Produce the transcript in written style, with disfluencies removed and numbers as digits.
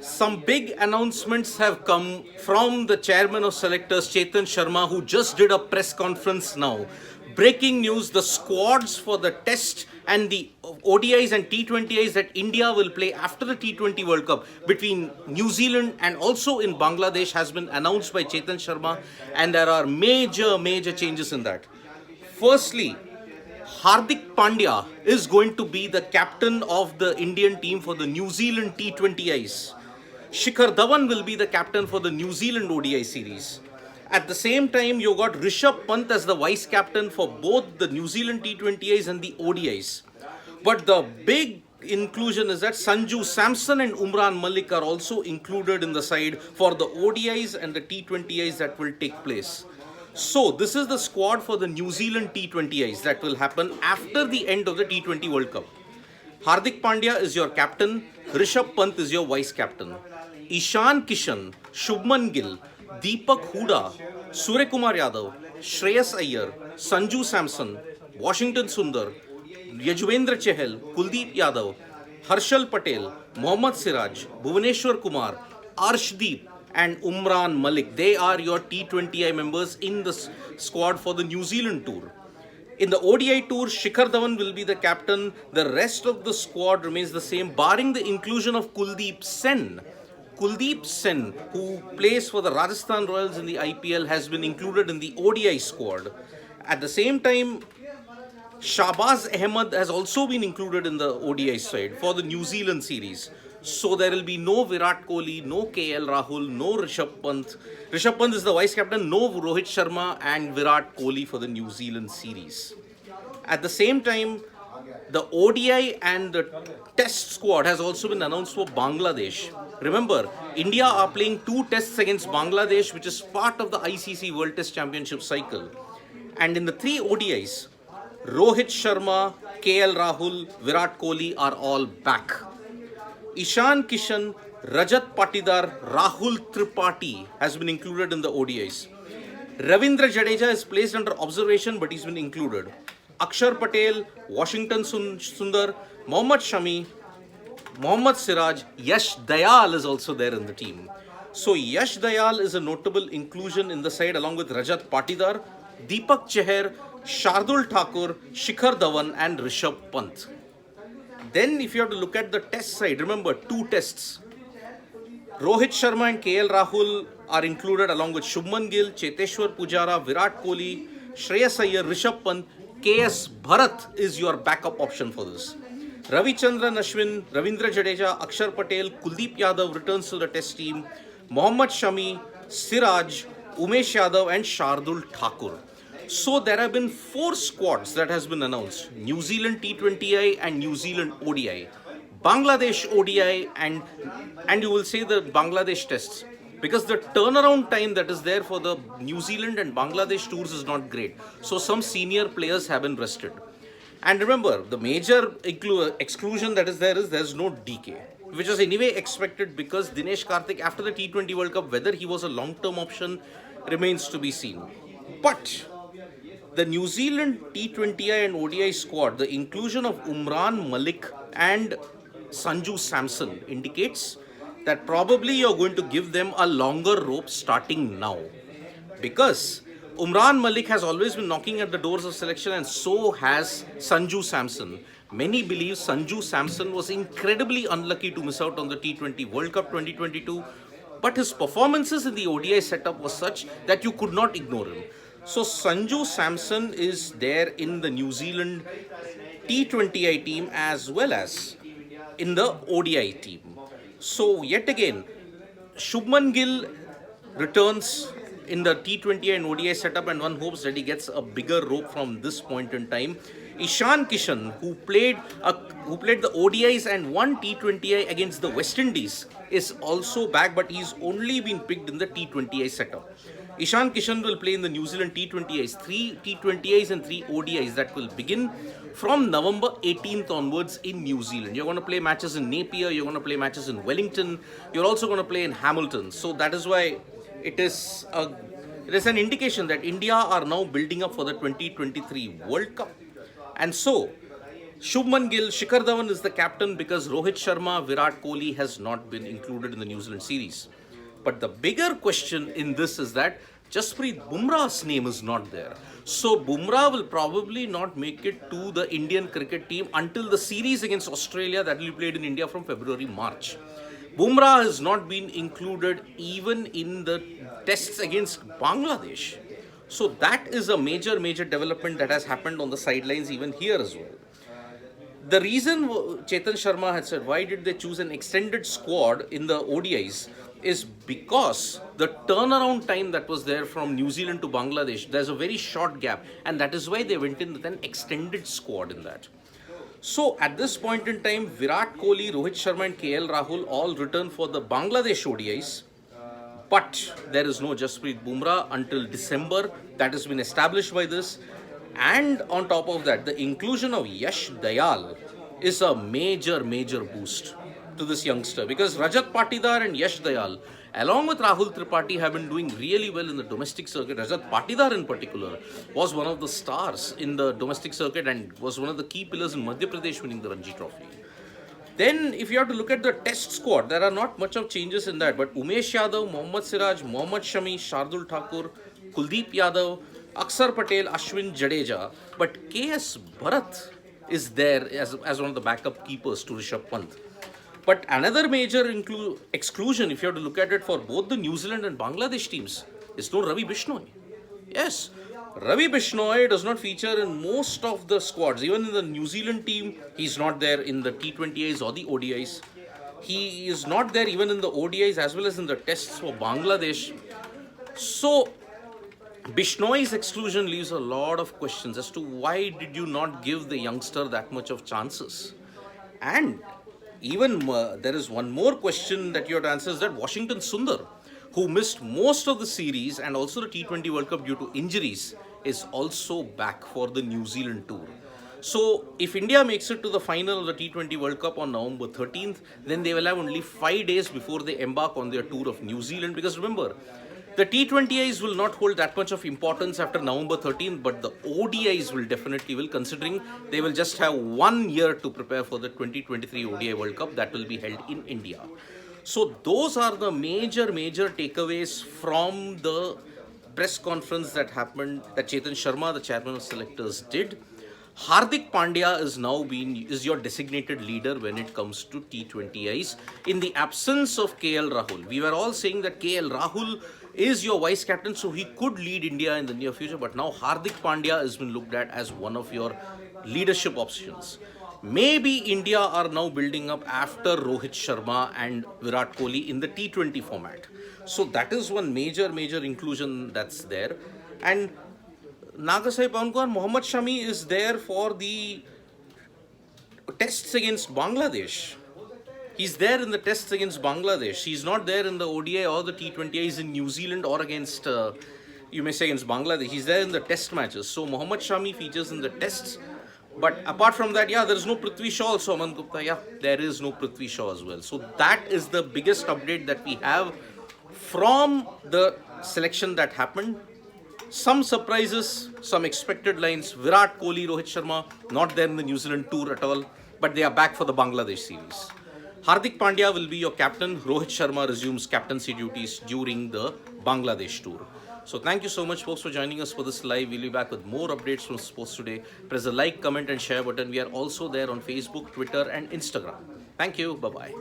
Some big announcements have come from the chairman of selectors, Chetan Sharma, who just did a press conference now. Breaking news, the squads for the test and the ODIs and T20Is that India will play after the T20 World Cup between New Zealand and also in Bangladesh has been announced by Chetan Sharma, and there are major changes in that. Firstly, Hardik Pandya is going to be the captain of the Indian team for the New Zealand T20Is. Shikhar Dhawan will be the captain for the New Zealand ODI series. At the same time, you got Rishabh Pant as the vice captain for both the New Zealand T20Is and the ODIs. But the big inclusion is that Sanju, Samson and Umran Malik are also included in the side for the ODIs and the T20Is that will take place. So, this is the squad for the New Zealand T20Is that will happen after the end of the T20 World Cup. Hardik Pandya is your captain, Rishabh Pant is your vice captain. Ishan Kishan, Shubman Gill, Deepak Hooda, Suryakumar Yadav, Shreyas Iyer, Sanju Samson, Washington Sundar, Yajuvendra Chahal, Kuldeep Yadav, Harshal Patel, Mohammad Siraj, Bhuvaneshwar Kumar, Arshdeep and Umran Malik. They are your T20I members in the squad for the New Zealand tour. In the ODI tour, Shikhar Dhawan will be the captain. The rest of the squad remains the same, barring the inclusion of Kuldeep Sen. Kuldeep Sen, who plays for the Rajasthan Royals in the IPL, has been included in the ODI squad. At the same time, Shahbaz Ahmed has also been included in the ODI side for the New Zealand series. So there will be no Virat Kohli, no KL Rahul, no Rishabh Pant. Rishabh Pant is the vice captain, no Rohit Sharma and Virat Kohli for the New Zealand series. At the same time, the ODI and the test squad has also been announced for Bangladesh. Remember, India are playing 2 tests against Bangladesh, which is part of the ICC World Test Championship cycle. And in the 3 ODIs, Rohit Sharma, KL Rahul, Virat Kohli are all back. Ishan Kishan, Rajat Patidar, Rahul Tripathi has been included in the ODIs. Ravindra Jadeja is placed under observation, but he's been included. Akshar Patel, Washington Sundar, Mohammad Shami, Mohammad Siraj, Yash Dayal is also there in the team. So Yash Dayal is a notable inclusion in the side along with Rajat Patidar, Deepak Chahar, Shardul Thakur, Shikhar Dhawan and Rishabh Pant. Then if you have to look at the test side, remember 2 tests. Rohit Sharma and KL Rahul are included along with Shubman Gill, Cheteshwar Pujara, Virat Kohli, Shreyas Iyer, Rishabh Pant. KS Bharat is your backup option for this. Ravichandran Ashwin, Ravindra Jadeja, Akshar Patel, Kuldeep Yadav returns to the test team. Mohammad Shami, Siraj, Umesh Yadav and Shardul Thakur. So there have been 4 squads that has been announced. New Zealand T20I and New Zealand ODI. Bangladesh ODI and you will say the Bangladesh tests. Because the turnaround time that is there for the New Zealand and Bangladesh tours is not great. So some senior players have been rested. And remember, the major exclusion that is there's no DK. Which was anyway expected because Dinesh Karthik after the T20 World Cup, whether he was a long-term option remains to be seen. But the New Zealand T20I and ODI squad, the inclusion of Umran Malik and Sanju Samson indicates that probably you're going to give them a longer rope starting now. Because Umran Malik has always been knocking at the doors of selection and so has Sanju Samson. Many believe Sanju Samson was incredibly unlucky to miss out on the T20 World Cup 2022, but his performances in the ODI setup was such that you could not ignore him. So Sanju Samson is there in the New Zealand T20I team as well as in the ODI team. So yet again, Shubman Gill returns in the T20I and ODI setup and one hopes that he gets a bigger rope from this point in time. Ishan Kishan, who played the ODIs and won T20I against the West Indies, is also back, but he's only been picked in the T20I setup. Ishan Kishan will play in the New Zealand T20Is, 3 T20Is and 3 ODIs that will begin from November 18th onwards in New Zealand. You're going to play matches in Napier, you're going to play matches in Wellington, you're also going to play in Hamilton. So that is why it is an indication that India are now building up for the 2023 World Cup. And so, Shubman Gill, Shikhar Dhawan is the captain because Rohit Sharma, Virat Kohli has not been included in the New Zealand series. But the bigger question in this is that Jasprit Bumrah's name is not there. So Bumrah will probably not make it to the Indian cricket team until the series against Australia that will be played in India from February, March. Bumrah has not been included even in the tests against Bangladesh. So that is a major development that has happened on the sidelines even here as well. The reason Chetan Sharma had said why did they choose an extended squad in the ODIs is because the turnaround time that was there from New Zealand to Bangladesh, there's a very short gap, and that is why they went in with an extended squad in that. So at this point in time, Virat Kohli, Rohit Sharma and KL Rahul all return for the Bangladesh ODIs. But there is no Jasprit Bumrah until December. That has been established by this. And on top of that, the inclusion of Yash Dayal is a major boost to this youngster, because Rajat Patidar and Yash Dayal, along with Rahul Tripathi, have been doing really well in the domestic circuit. Rajat Patidar in particular was one of the stars in the domestic circuit and was one of the key pillars in Madhya Pradesh winning the Ranji Trophy. Then, if you have to look at the test squad, there are not much of changes in that. But Umesh Yadav, Mohammad Siraj, Mohammad Shami, Shardul Thakur, Kuldeep Yadav, Aksar Patel, Ashwin Jadeja. But KS Bharat is there as one of the backup keepers to Rishabh Pant. But another major exclusion, if you have to look at it, for both the New Zealand and Bangladesh teams, is no Ravi Bishnoi. Yes, Ravi Bishnoi does not feature in most of the squads. Even in the New Zealand team, he's not there in the T20Is or the ODIs. He is not there even in the ODIs as well as in the tests for Bangladesh. So, Bishnoi's exclusion leaves a lot of questions as to why did you not give the youngster that much of chances. And even there is one more question that you have to answer, is that Washington Sundar, who missed most of the series and also the T20 World Cup due to injuries, is also back for the New Zealand tour. So, if India makes it to the final of the T20 World Cup on November 13th, then they will have only 5 days before they embark on their tour of New Zealand. Because remember, the T20Is will not hold that much of importance after November 13th, but the ODIs will definitely, considering they will just have 1 year to prepare for the 2023 ODI World Cup that will be held in India. So those are the major takeaways from the press conference that happened, that Chetan Sharma, the chairman of selectors, did. Hardik Pandya is your designated leader when it comes to T20Is in the absence of KL Rahul. We were all saying that KL Rahul is your vice captain, so he could lead India in the near future. But now Hardik Pandya has been looked at as one of your leadership options. Maybe India are now building up after Rohit Sharma and Virat Kohli in the T20 format. So that is one major inclusion that's there. And Nagasai Pankar, Mohammad Shami is there for the tests against Bangladesh. He's there in the tests against Bangladesh. He's not there in the ODI or the T20. He's in New Zealand or against, you may say, against Bangladesh. He's there in the test matches. So Mohammad Shami features in the tests. But apart from that, there is no Prithvi Shaw also, Aman Gupta. There is no Prithvi Shaw as well. So that is the biggest update that we have from the selection that happened. Some surprises, some expected lines. Virat Kohli, Rohit Sharma, not there in the New Zealand tour at all, but they are back for the Bangladesh series. Hardik Pandya will be your captain. Rohit Sharma resumes captaincy duties during the Bangladesh tour. So thank you so much, folks, for joining us for this live. We'll be back with more updates from Sports Today. Press the like, comment and share button. We are also there on Facebook, Twitter and Instagram. Thank you. Bye-bye.